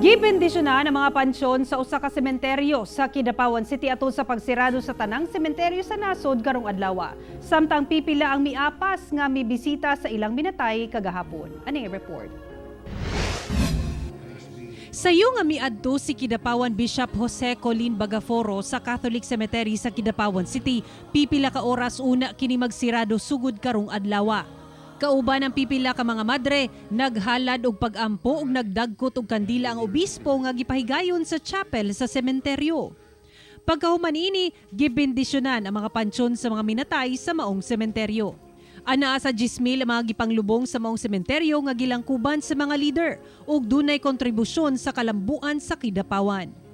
Gibendisyonan ang mga pansyon sa usa ka sementeryo sa Kidapawan City atol sa pagsirado sa tanang sementeryo sa nasod karong adlaw. Samtang pipila ang miapas nga mibisita sa ilang minatay kagahapon. Ani report. Sayo nga miadto si Kidapawan Bishop Jose Colin Bagaforo sa Catholic Cemetery sa Kidapawan City, pipila ka oras una kini magsirado sugod karong adlaw. Kauban ang pipila ka mga madre, naghalad og pag-ampo ug nagdagkot og kandila ang obispo nga gipahigayon sa chapel sa sementeryo. Pagkahuman ini, gibendisyonan ang mga pansyon sa mga minatay sa maong sementeryo. Anaa sa 10,000 ang mga gipanglubong sa maong sementeryo nga gilangkuban sa mga leader ug dunay kontribusyon sa kalambuan sa Kidapawan.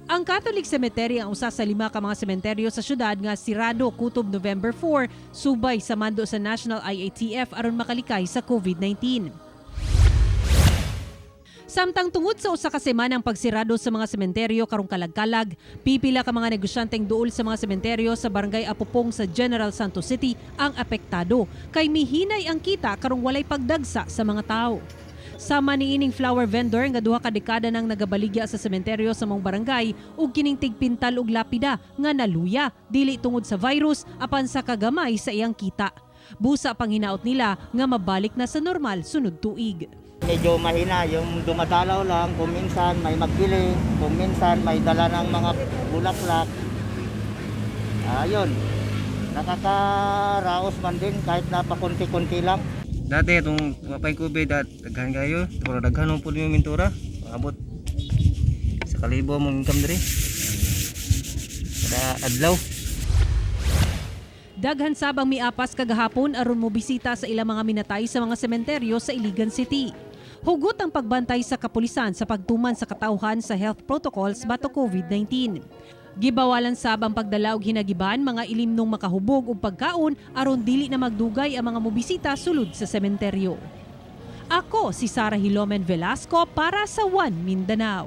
Ang Catholic Cemetery ang usa sa 5 ka mga sementeryo sa syudad nga sirado kutob November 4 subay sa mando sa National IATF aron makalikay sa COVID-19. Samtang tungod sa usa ka semanang pagsirado sa mga sementeryo karong kalag-kalag, pipila ka mga negosyanteng duol sa mga sementeryo sa Barangay Apupong sa General Santos City ang apektado kay mihinay ang kita karong walay pagdagsa sa mga tao. Sama niining flower vendor nga duha ka dekada nang nagabaligya sa sementeryo sa mong barangay ug kining tigpintal og lapida nga naluya dili tungod sa virus apan sa kagamay sa iyang kita. Busa pang hinaot nila nga mabalik na sa normal sunod tuig. Medyo mahina yung dumadalaw lang, kung minsan may magbili, kung minsan may dala ng mga bulaklak. Ayun, nakakaraos man din kahit napakunti-kunti lang. Dati itong mapay COVID at daghan kayo, pero daghan po yung mintura, abot sa kalibo mong income diri. Kada adlaw. Daghan sabang miapas kagahapon aron mobisita sa ilang mga minatay sa mga sementeryo sa Iligan City. Hugot ang pagbantay sa kapulisan sa pagtuman sa katauhan sa health protocols bato COVID-19. Gibawalan sab ang pagdala og hinagiban mga ilimnong makahubog ug pagkaon aron dili na magdugay ang mga mobisita sulod sa sementeryo. Ako si Sarah Hilomen Velasco para sa One Mindanao.